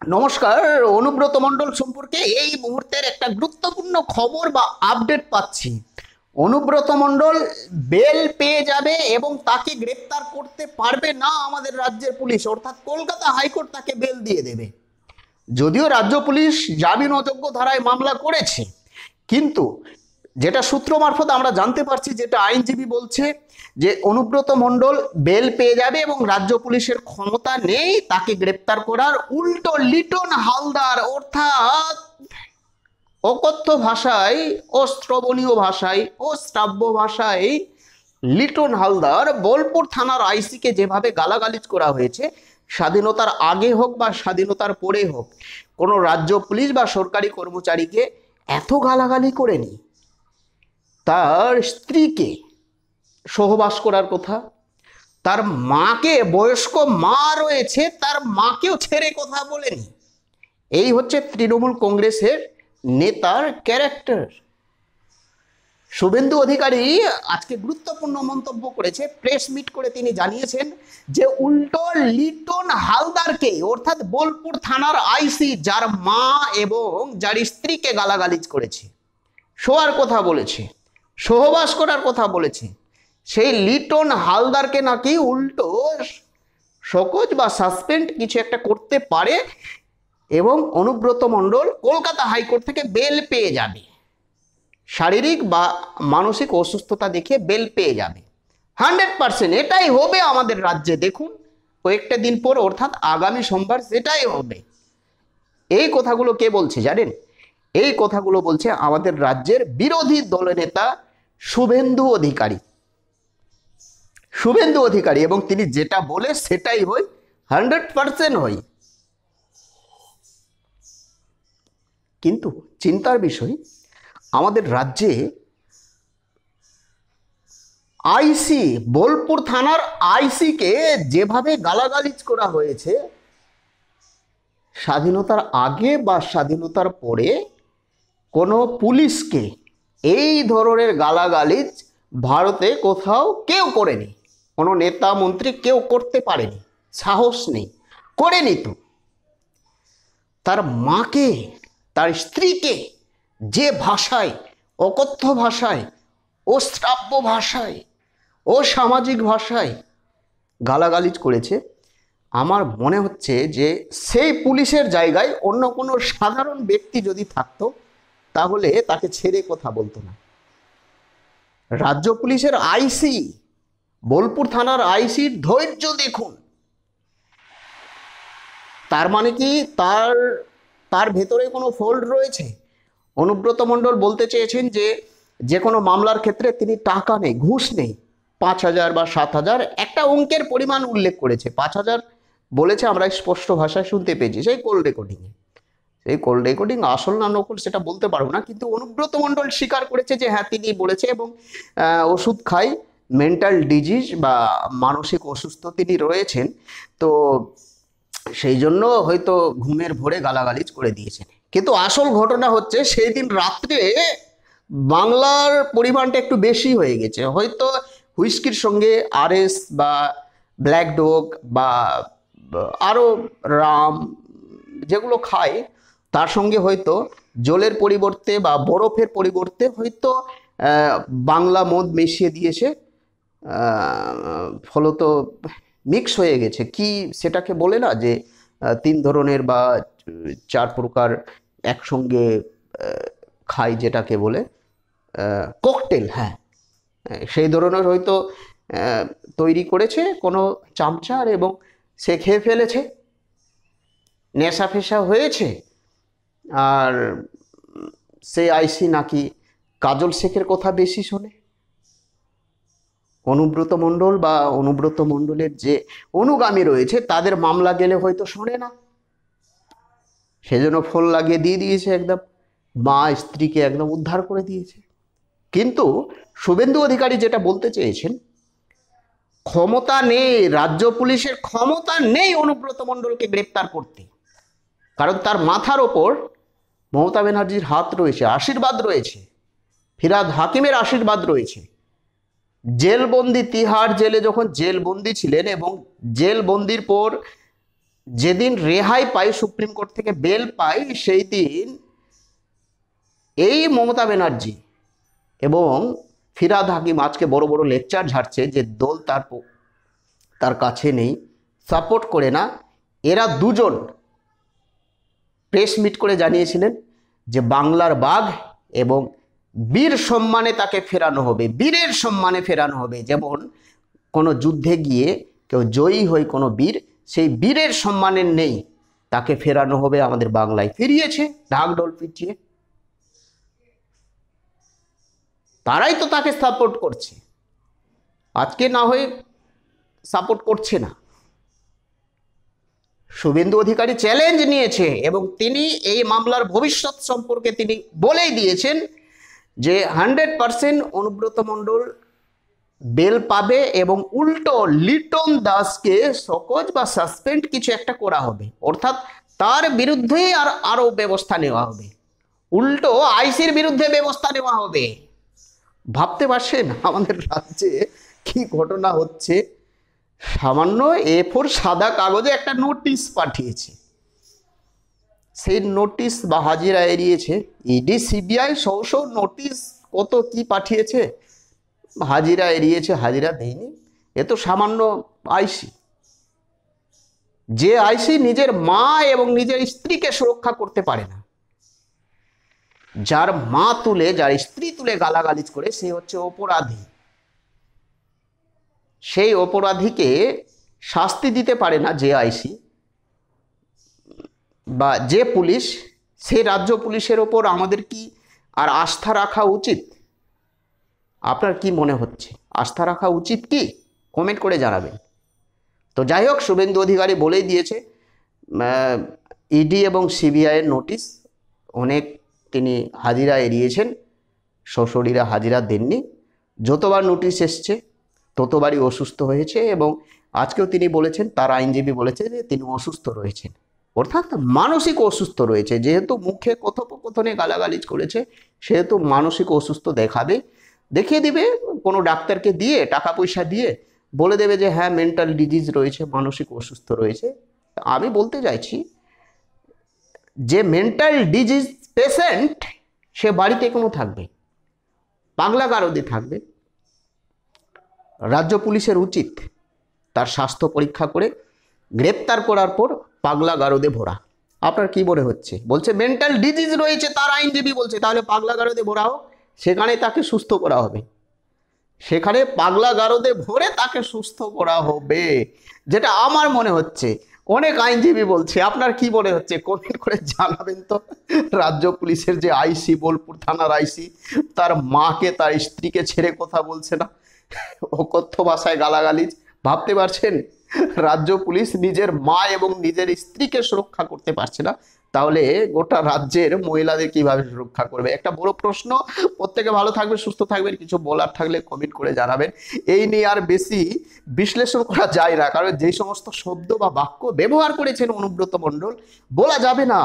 নমস্কার। অনুব্রত মণ্ডল সম্পর্কে এই মুহূর্তের একটা গুরুত্বপূর্ণ খবর বা আপডেট পাচ্ছি। অনুব্রত মণ্ডল বেল পেয়ে যাবে এবং তাকে গ্রেপ্তার করতে পারবে না আমাদের রাজ্যের পুলিশ, অর্থাৎ কলকাতা হাইকোর্ট তাকে বেল দিয়ে দেবে। যদিও রাজ্য পুলিশ জামিন অযোগ্য ধারায় মামলা করেছে, কিন্তু যেটা সূত্র মারফত আমরা জানতে পারছি, যেটা আইনজীবী বলছে যে অনুব্রত মণ্ডল বেল পেয়ে যাবে এবং রাজ্য পুলিশের ক্ষমতা নেই তাকে গ্রেপ্তার করার। উল্টো লিটন হালদার, অর্থাৎ অকথ্য ভাষায় ও শ্রবণীয় ভাষায় ও শ্রাব্য ভাষায় লিটন হালদার বোলপুর থানার আইসিকে যেভাবে গালাগালিজ করা হয়েছে, স্বাধীনতার আগে হোক বা স্বাধীনতার পরে হোক, কোনো রাজ্য পুলিশ বা সরকারি কর্মচারীকে এত গালাগালি করেনি। তার স্ত্রীকে সহবাস করার কথা, তার মাকে, বয়স্ক মা রয়েছে, তার মাকেও ছেড়ে কথা বলেনি। এই হচ্ছে তৃণমূল কংগ্রেসের নেতার ক্যারেক্টার। শুভেন্দু অধিকারী আজকে গুরুত্বপূর্ণ মন্তব্য করেছে, প্রেস মিট করে তিনি জানিয়েছেন যে উল্টো লিটন হালদারকে, অর্থাৎ বোলপুর থানার আইসি, যার মা এবং যার স্ত্রীকে গালাগালিজ করেছে, শোয়ার কথা বলেছে, সহবাস করার কথা বলেছে, সেই লিটন হালদারকে নাকি উল্টো শোকজ বা সাসপেন্ড কিছু একটা করতে পারে এবং অনুব্রত মণ্ডল কলকাতা হাইকোর্ট থেকে বেল পেয়ে যাবে। শারীরিক বা মানসিক অসুস্থতা দেখে বেল পেয়ে যাবে। 100% এটাই হবে আমাদের রাজ্যে। দেখুন, কয়েকটা দিন পর, অর্থাৎ আগামী সোমবার সেটাই হবে। এই কথাগুলো কে বলছে জানেন? এই কথাগুলো বলছে আমাদের রাজ্যের বিরোধী দলনেতা শুভেন্দু অধিকারী। শুভেন্দু অধিকারী, এবং তিনি যেটা বলে সেটাই হয়, 100% হয়। কিন্তু চিন্তার বিষয়, আমাদের রাজ্যে আইসি, বোলপুর থানার আইসিকে যেভাবে গালাগালিজ করা হয়েছে, স্বাধীনতার আগে বা স্বাধীনতার পরে কোনো পুলিশকে এই ধরনের গালাগালিজ ভারতে কোথাও কেউ করেনি। কোনো নেতা মন্ত্রী কেউ করতে পারেনি, সাহস নেই, করেনি তো। তার মাকে, তার স্ত্রীকে যে ভাষায়, অকথ্য ভাষায়, অশ্রাব্য ভাষায়, অসামাজিক ভাষায় গালাগালিজ করেছে, আমার মনে হচ্ছে যে সেই পুলিশের জায়গায় অন্য কোনো সাধারণ ব্যক্তি যদি থাকতো তাহলে তাকে ছেড়ে কথা বলতো না। রাজ্য পুলিশের আইসি, বোলপুর থানার আইসির ধৈর্য দেখুন। তার মানে কি তার তার ভেতরে কোনো ফল্ট রয়েছে? অনুব্রত মণ্ডল বলতে চেয়েছেন যে যে কোনো মামলার ক্ষেত্রে তিনি টাকা নেই, ঘুষ নেই, 5,000 বা 7,000 একটা অঙ্কের পরিমাণ উল্লেখ করেছে। 5,000 বলেছে, আমরা স্পষ্ট ভাষায় শুনতে পেয়েছি সেই কোল রেকর্ডিংয়ে। সেই কোল রেকর্ডিং আসল না নকল সেটা বলতে পারবো না, কিন্তু অনুব্রত মণ্ডল স্বীকার করেছে যে হ্যাঁ তিনি বলেছে, এবং ওষুধ খাই, মেন্টাল ডিজিজ বা মানসিক অসুস্থ তিনি রয়েছেন। তো সেই জন্য হয়তো ঘুমের ভোরে গালাগালিজ করে দিয়েছেন। কিন্তু আসল ঘটনা হচ্ছে সেই দিন রাত্রে বাংলার পরিমাণটা একটু বেশি হয়ে গেছে। হয়তো হুইস্কির সঙ্গে আরএস বা ব্ল্যাক ডগ বা আরও রাম যেগুলো খায়, তার সঙ্গে হয়তো জলের পরিবর্তে বা বরফের পরিবর্তে হয়তো বাংলা মদ মিশিয়ে দিয়েছে। ফলত মিক্স হয়ে গেছে, কি সেটাকে বলে না যে 3 ধরনের বা 4 প্রকার একসঙ্গে খাই, যেটাকে বলে ককটেল। হ্যাঁ, সেই ধরনের হয়তো তৈরি করেছে কোনো চামচার, এবং সে খেয়ে ফেলেছে, নেশা ফেশা হয়েছে। আর সে আইসি নাকি কাজল শেখের কথা বেশি শোনে। অনুব্রত মণ্ডল বা অনুব্রত মণ্ডলের যে অনুগামী রয়েছে তাদের মামলা গেলে হয়তো শোনে না, সেজন্য ফোন লাগিয়ে দিয়ে দিয়েছে, একদম মা স্ত্রীকে একদম উদ্ধার করে দিয়েছে। কিন্তু শুভেন্দু অধিকারী যেটা বলতে চেয়েছেন, ক্ষমতা নেই, রাজ্য পুলিশের ক্ষমতা নেই অনুব্রত মণ্ডলকে গ্রেপ্তার করতে, কারণ তার মাথার ওপর মমতা ব্যানার্জির হাত রয়েছে, আশীর্বাদ রয়েছে, ফিরহাদ হাকিমের আশীর্বাদ রয়েছে। জেলবন্দি, তিহার জেলে যখন জেলবন্দি ছিলেন এবং জেলবন্দির পর যেদিন রেহাই পাই, সুপ্রিম কোর্ট থেকে বেল পাই, সেই দিন এই মমতা ব্যানার্জি এবং ফিরহাদ হাকিম আজকে বড় বড় লেকচার ঝাড়ছে যে দল তার কাছে নেই, সাপোর্ট করে না। এরা দুজন প্রেস মিট করে জানিয়েছিলেন যে বাংলার বাঘ এবং বীর সম্মানে তাকে ফেরানো হবে, বীরের সম্মানে ফেরানো হবে। যেমন কোনো যুদ্ধে গিয়ে কেউ জয়ী হয় কোনো বীর, সেই বীরের সম্মানের নেই, তাকে ফেরানো হবে আমাদের বাংলায়। ফিরিয়েছে ঢাকঢোল পিটিয়ে। তারাই তো তাকে সাপোর্ট করছে, আজকে না হয়ে সাপোর্ট করছে না। শুভেন্দু অধিকারী চ্যালেঞ্জ নিয়েছে এবং তিনি এই মামলার ভবিষ্যৎ সম্পর্কে তিনি বলেই দিয়েছেন যে 100% অনুব্রত মণ্ডল বেল পাবে এবং উল্টো লিটন দাসকে সকজ বা সাসপেন্ড কিছু একটা করা হবে, অর্থাৎ তার বিরুদ্ধেই আরো ব্যবস্থা নেওয়া হবে, উল্টো আইসির বিরুদ্ধে ব্যবস্থা নেওয়া হবে। ভাবতে পারছেন আমাদের রাজ্যে কি ঘটনা হচ্ছে? সামান্য A4 সাদা কাগজে একটা নোটিশ পাঠিয়েছে, সেই নোটিশ বা হাজিরা এড়িয়েছে। ইডি সিবিআই সৌ নোটিশ কত কি পাঠিয়েছে, হাজিরা এড়িয়েছে, হাজিরা দেয়নি। এ তো সামান্য আইসি, যে আইসি নিজের মা এবং নিজের স্ত্রীকে সুরক্ষা করতে পারে না, যার মা তুলে যার স্ত্রী তুলে গালাগালিজ করে, সে হচ্ছে অপরাধী। সেই অপরাধীকে শাস্তি দিতে পারে না যে আইসি বা যে পুলিশ, সে রাজ্য পুলিশের ওপর আমাদের কি আর আস্থা রাখা উচিত? আপনার কি মনে হচ্ছে, আস্থা রাখা উচিত কি? কমেন্ট করে জানাবেন। তো যাই হোক, শুভেন্দু অধিকারী বলেই দিয়েছে ইডি এবং সিবিআইয়ের নোটিশ অনেক তিনি হাজিরা এড়িয়েছেন, শ্বশুরিরা হাজিরা দেননি। যতবার নোটিশ এসছে ততবারই অসুস্থ হয়েছে এবং আজকেও তিনি বলেছেন, তার আইনজীবী বলেছে যে তিনি অসুস্থ রয়েছেন, অর্থাৎ মানসিক অসুস্থ রয়েছে। যেহেতু মুখে কথোপকথনে গালাগালিজ করেছে, সেহেতু মানসিক অসুস্থ দেখিয়ে দিবে কোনো ডাক্তারকে দিয়ে, টাকা পয়সা দিয়ে বলে দেবে যে হ্যাঁ মেন্টাল ডিজিজ রয়েছে, মানসিক অসুস্থ রয়েছে। আমি বলতে চাইছি যে মেন্টাল ডিজিজ পেশেন্ট সে বাড়িতে কোনো থাকবে, পাগলা গারদে থাকবে। রাজ্য পুলিশের উচিত তার স্বাস্থ্য পরীক্ষা করে গ্রেপ্তার করার পর পাগলা গারদে ভরা। আপনার কি মনে হচ্ছে? বলছে মেন্টাল ডিজিজ রয়েছে, তার আইনজীবী বলছে তাহলে পাগলা গারদে ভরা হোক, সেখানে তাকে সুস্থ করা হবে, সেখানে পাগলা গারদে ভরে তাকে সুস্থ করা হবে, যেটা আমার মনে হচ্ছে। অনেক আইনজীবী বলছে, আপনার কি মনে হচ্ছে? কমেন্ট করে জানাবেন তো। রাজ্য পুলিশের যে আইসি, বোলপুর থানার আইসি, তার মাকে তার স্ত্রীকে ছেড়ে কথা বলছে না, অকথ্য ভাষায় গালাগালিজ। ভাবতে পারছেন রাজ্য পুলিশ নিজের মা এবং নিজের স্ত্রীকে সুরক্ষা করতে পারছে না, তাহলে গোটা রাজ্যের মহিলাদের কিভাবে সুরক্ষা করবে? একটা বড় প্রশ্ন। প্রত্যেকে ভালো থাকবে, সুস্থ থাকবেন। কিছু বলার থাকলে কমেন্ট করে জানাবেন। এই নিয়ে আর বেশি বিশ্লেষণ করা যায় না, কারণ যে সমস্ত শব্দ বা বাক্য ব্যবহার করেছেন অনুব্রত মণ্ডল, বলা যাবে না।